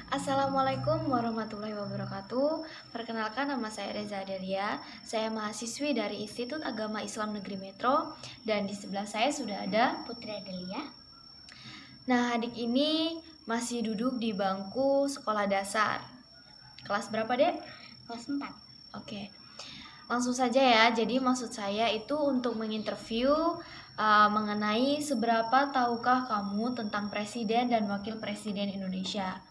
Assalamualaikum warahmatullahi wabarakatuh. Perkenalkan, nama saya Reza Adelia. Saya mahasiswi dari Institut Agama Islam Negeri Metro. Dan di sebelah saya sudah ada Putri Adelia. Nah, adik ini masih duduk di bangku sekolah dasar. Kelas berapa, Dek? Kelas 4. Oke. Langsung saja ya. Jadi maksud saya itu untuk menginterview mengenai seberapa tahukah kamu tentang Presiden dan Wakil Presiden Indonesia.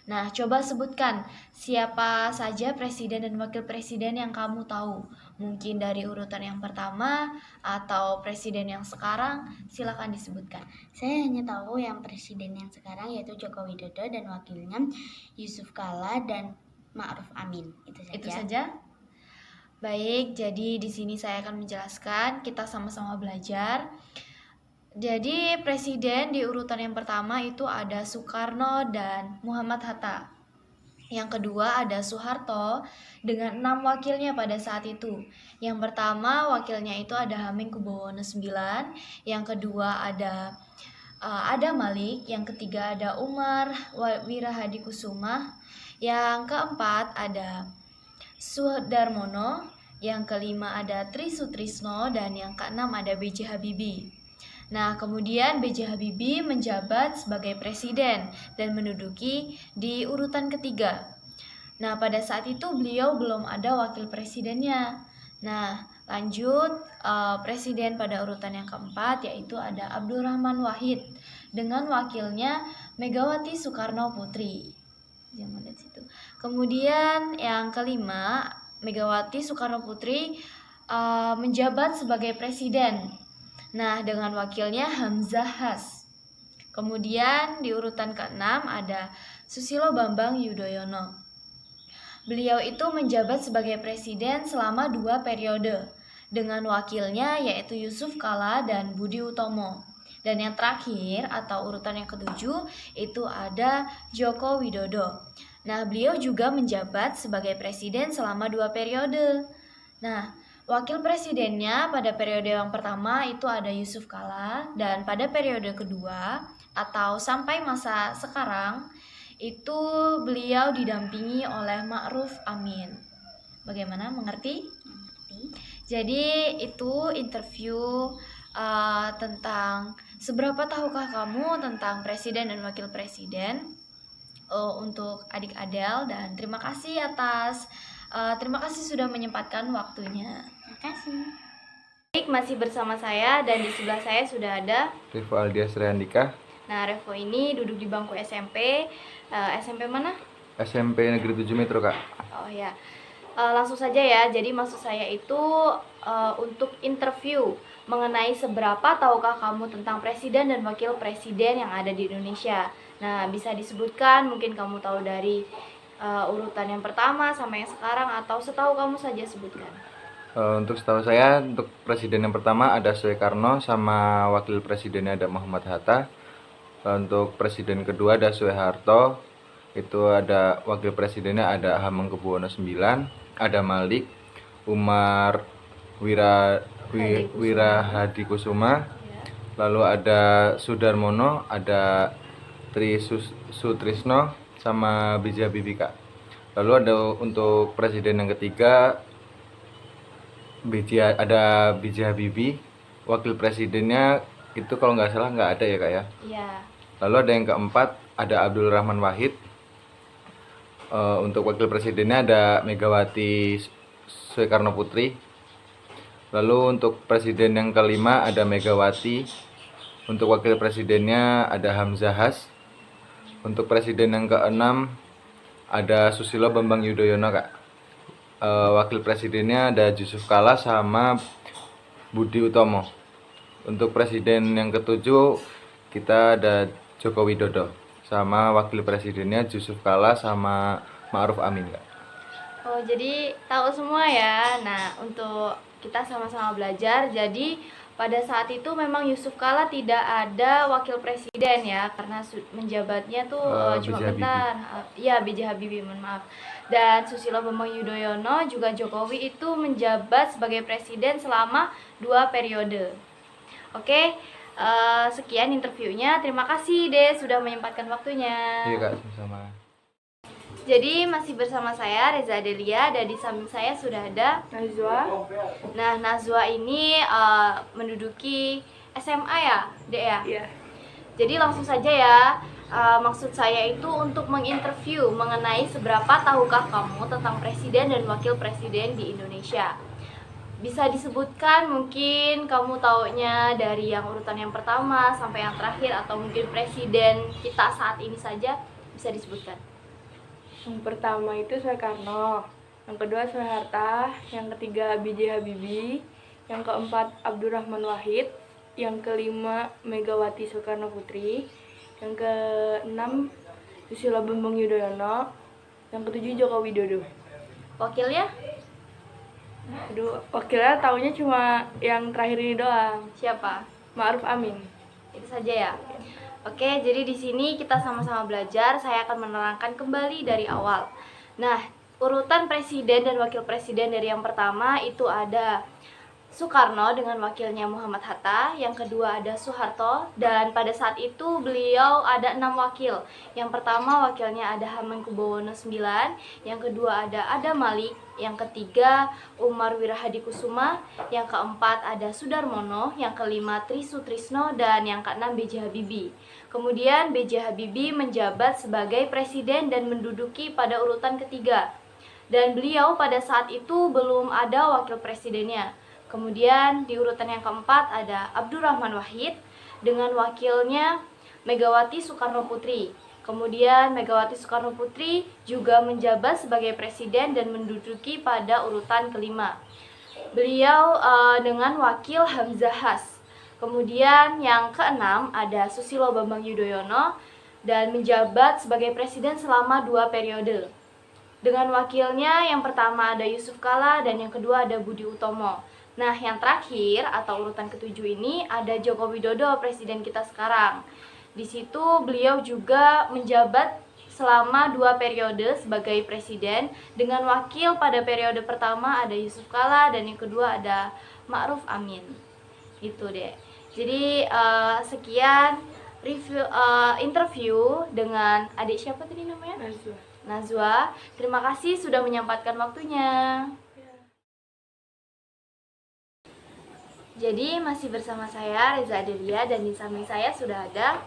Nah, coba sebutkan siapa saja presiden dan wakil presiden yang kamu tahu. Mungkin dari urutan yang pertama atau presiden yang sekarang, silakan disebutkan. Saya hanya tahu yang presiden yang sekarang yaitu Joko Widodo dan wakilnya Yusuf Kala dan Ma'ruf Amin. Itu saja. Baik, jadi di sini saya akan menjelaskan, kita sama-sama belajar. Jadi presiden di urutan yang pertama itu ada Soekarno dan Muhammad Hatta. Yang kedua ada Soeharto dengan 6 wakilnya pada saat itu. Yang pertama wakilnya itu ada Hamengkubuwono IX, yang kedua ada Malik, yang ketiga ada Umar Wirahadikusuma, yang keempat ada Sudarmono, yang kelima ada Tri Sutrisno, dan yang keenam ada B.J. Habibie. Nah, kemudian B.J. Habibie menjabat sebagai presiden dan menduduki di urutan ketiga. Nah, pada saat itu beliau belum ada wakil presidennya. Nah, lanjut presiden pada urutan yang keempat yaitu ada Abdurrahman Wahid dengan wakilnya Megawati Soekarno Putri. Jangan lihat situ. Kemudian yang kelima, Megawati Soekarno Putri menjabat sebagai presiden. Nah, dengan wakilnya Hamzah Has. Kemudian di urutan ke-6 ada Susilo Bambang Yudhoyono. Beliau itu menjabat sebagai presiden selama 2 periode dengan wakilnya yaitu Yusuf Kala dan Budi Utomo. Dan yang terakhir atau urutan yang ke-7 itu ada Joko Widodo. Nah, beliau juga menjabat sebagai presiden selama 2 periode. Nah, wakil presidennya pada periode yang pertama itu ada Yusuf Kala, dan pada periode kedua atau sampai masa sekarang itu beliau didampingi oleh Ma'ruf Amin. Bagaimana, mengerti? Mengerti. Jadi itu interview tentang seberapa tahukah kamu tentang presiden dan wakil presiden untuk adik Adel, dan terima kasih sudah menyempatkan waktunya. Terima kasih. Baik, masih bersama saya dan di sebelah saya sudah ada Revo Aldias Rehandika. Nah, Revo ini duduk di bangku SMP. SMP mana? SMP Negeri 7 Metro, Kak. Oh ya. Langsung saja ya. Jadi maksud saya itu untuk interview mengenai seberapa tahukah kamu tentang presiden dan wakil presiden yang ada di Indonesia. Nah, bisa disebutkan, mungkin kamu tahu dari urutan yang pertama sama yang sekarang, atau setahu kamu saja sebutkan. Untuk setahu saya, untuk presiden yang pertama ada Soekarno, sama wakil presidennya ada Muhammad Hatta. Untuk presiden kedua ada Soeharto, itu ada wakil presidennya ada Hamengkubuwono IX, ada Malik, Umar Wirahadikusuma, lalu ada Sudarmono, ada Tri Sutrisno, sama B.J. Habibie, Kak. Lalu ada untuk presiden yang ketiga ada B.J. Habibie, wakil presidennya itu kalau nggak salah nggak ada ya, Kak ya. Iya. Lalu ada yang keempat ada Abdurrahman Wahid. Untuk wakil presidennya ada Megawati Soekarno Putri. Lalu untuk presiden yang kelima ada Megawati. Untuk wakil presidennya ada Hamzah Has. Untuk presiden yang keenam ada Susilo Bambang Yudhoyono, Kak. Wakil presidennya ada Yusuf Kala sama Budi Utomo. Untuk presiden yang ketujuh kita ada Joko Widodo sama wakil presidennya Yusuf Kala sama Ma'ruf Amin, Kak. Oh, jadi tahu semua ya. Nah, untuk kita sama-sama belajar. Jadi pada saat itu memang Yusuf Kala tidak ada wakil presiden ya, karena menjabatnya tuh cuma bentar. Iya, B.J. Habibie, mohon maaf. Dan Susilo Bambang Yudhoyono juga Jokowi itu menjabat sebagai presiden selama 2 periode. Oke, sekian interviewnya. Terima kasih deh sudah menyempatkan waktunya. Iya, Kak, sama-sama. Jadi masih bersama saya Reza Adelia dan di samping saya sudah ada Najwa. Nah, Najwa ini menduduki SMA ya, Dek ya? Iya. Jadi langsung saja ya. Maksud saya itu untuk menginterview mengenai seberapa tahukah kamu tentang presiden dan wakil presiden di Indonesia. Bisa disebutkan mungkin kamu taunya dari yang urutan yang pertama sampai yang terakhir, atau mungkin presiden kita saat ini saja bisa disebutkan. Yang pertama itu Soekarno, yang kedua Soeharto, yang ketiga B.J. Habibie, yang keempat Abdurrahman Wahid, yang kelima Megawati Soekarno Putri, yang keenam Susilo Bambang Yudhoyono, yang ketujuh Joko Widodo. Wakilnya Aduh, wakilnya taunya cuma yang terakhir ini doang, siapa? Ma'ruf Amin. Itu saja ya. Oke, jadi di sini kita sama-sama belajar. Saya akan menerangkan kembali dari awal. Nah, urutan presiden dan wakil presiden dari yang pertama itu ada Soekarno dengan wakilnya Muhammad Hatta, yang kedua ada Soeharto, dan pada saat itu beliau ada 6 wakil. Yang pertama wakilnya ada Hamengkubuwono IX, yang kedua ada Adam Malik, yang ketiga Umar Wirahadikusuma, yang keempat ada Sudarmono, yang kelima Tri Sutrisno, dan yang keenam B.J. Habibie. Kemudian B.J. Habibie menjabat sebagai presiden dan menduduki pada urutan ketiga. Dan beliau pada saat itu belum ada wakil presidennya. Kemudian di urutan yang keempat ada Abdurrahman Wahid dengan wakilnya Megawati Soekarno Putri. Kemudian Megawati Soekarno Putri juga menjabat sebagai presiden dan menduduki pada urutan kelima. Beliau dengan wakil Hamzahas. Kemudian yang keenam ada Susilo Bambang Yudhoyono dan menjabat sebagai presiden selama 2 periode. Dengan wakilnya yang pertama ada Yusuf Kala dan yang kedua ada Budi Utomo. Nah, yang terakhir atau urutan ketujuh ini ada Joko Widodo, presiden kita sekarang. Di situ beliau juga menjabat selama 2 periode sebagai presiden dengan wakil pada periode pertama ada Yusuf Kala dan yang kedua ada Ma'ruf Amin. Gitu deh. Jadi sekian review interview dengan adik siapa tadi namanya? Najwa. Terima kasih sudah menyempatkan waktunya. Jadi masih bersama saya Reza Adelia dan di samping saya sudah ada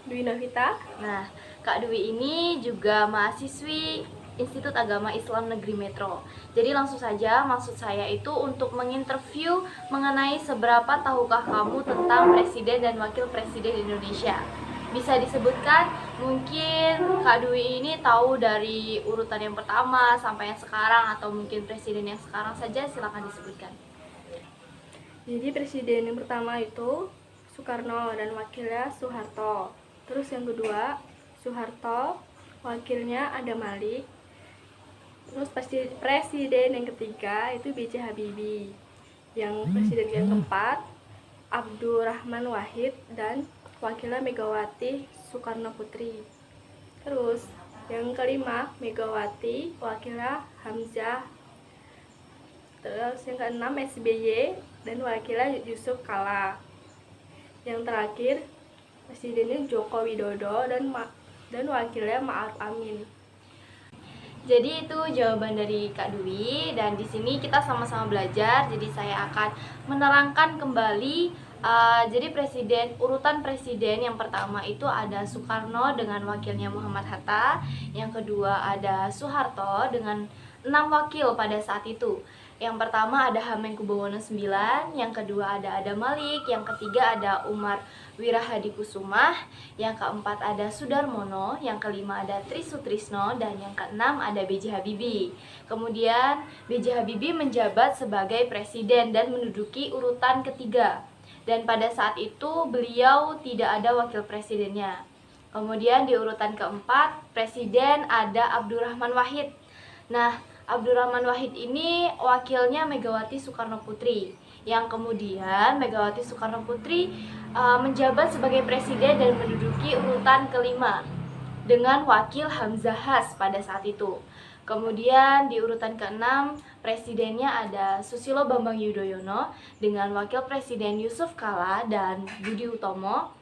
Dwi Novita. Nah, Kak Dwi ini juga mahasiswi Institut Agama Islam Negeri Metro. Jadi langsung saja, maksud saya itu untuk menginterview mengenai seberapa tahukah kamu tentang presiden dan wakil presiden Indonesia. Bisa disebutkan mungkin Kak Dwi ini tahu dari urutan yang pertama sampai yang sekarang, atau mungkin presiden yang sekarang saja, silakan disebutkan. Jadi presiden yang pertama itu Soekarno dan wakilnya Soeharto. Terus yang kedua Soeharto, wakilnya Adam Malik. Terus presiden yang ketiga itu B.J. Habibie. Yang presiden yang keempat Abdurrahman Wahid dan wakilnya Megawati Soekarno Putri. Terus yang kelima Megawati, wakilnya Hamzah. Terus yang keenam SBY dan wakilnya Yusuf Kala. Yang terakhir presidennya Joko Widodo dan wakilnya Ma'ruf Amin. Jadi itu jawaban dari Kak Dwi dan di sini kita sama-sama belajar. Jadi saya akan menerangkan kembali. Jadi urutan presiden yang pertama itu ada Soekarno dengan wakilnya Muhammad Hatta. Yang kedua ada Soeharto dengan 6 wakil pada saat itu. Yang pertama ada Hamengkubuwono IX, yang kedua ada Adam Malik, yang ketiga ada Umar Wirahadikusuma, yang keempat ada Sudarmono, yang kelima ada Tri Sutrisno, dan yang keenam ada B.J. Habibie. Kemudian B.J. Habibie menjabat sebagai presiden dan menduduki urutan ketiga. Dan pada saat itu beliau tidak ada wakil presidennya. Kemudian di urutan keempat presiden ada Abdurrahman Wahid. Nah, Abdurrahman Wahid ini wakilnya Megawati Soekarno Putri, yang kemudian Megawati Soekarno Putri menjabat sebagai presiden dan menduduki urutan kelima dengan wakil Hamzahas pada saat itu. Kemudian di urutan keenam presidennya ada Susilo Bambang Yudhoyono dengan wakil presiden Yusuf Kala dan Budi Utomo.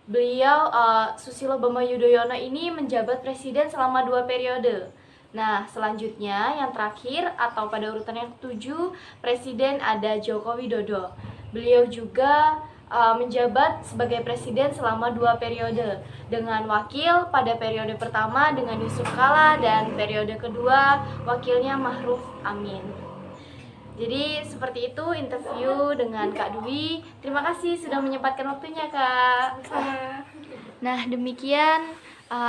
beliau Susilo Bambang Yudhoyono ini menjabat presiden selama 2 periode. Nah, selanjutnya yang terakhir atau pada urutan yang ke-7, presiden ada Joko Widodo. Beliau juga menjabat sebagai presiden selama 2 periode dengan wakil pada periode pertama dengan Yusuf Kala dan periode kedua wakilnya Ma'ruf Amin. Jadi seperti itu interview dengan Kak Dwi. Terima kasih sudah menyempatkan waktunya, Kak. Nah, demikian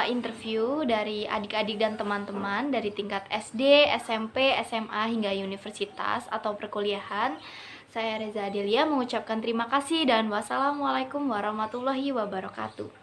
interview dari adik-adik dan teman-teman dari tingkat SD, SMP, SMA hingga universitas atau perkuliahan. Saya Reza Adelia mengucapkan terima kasih dan wassalamualaikum warahmatullahi wabarakatuh.